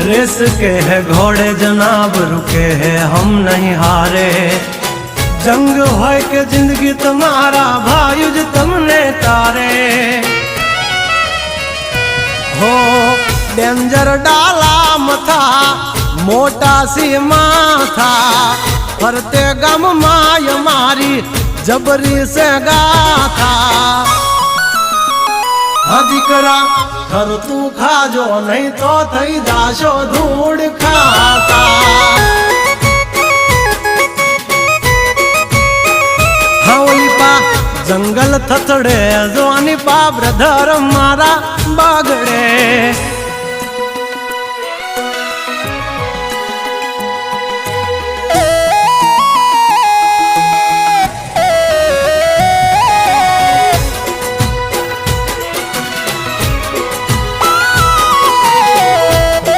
Race के है घोड़े जनाब रुके है हम नहीं हारे। जंग होय के जिंदगी तुम्हारा भायुज तुमने तारे हो। डेंजर डाला मथा मोटा सी माथा फरते गम माय मारी जबरी से गाथा। दीकरा घर तू खाजो नहीं तो थई जाशो धूड़ खाता। जंगल थथड़े जोनी पा ब्रदर मारा बागड़े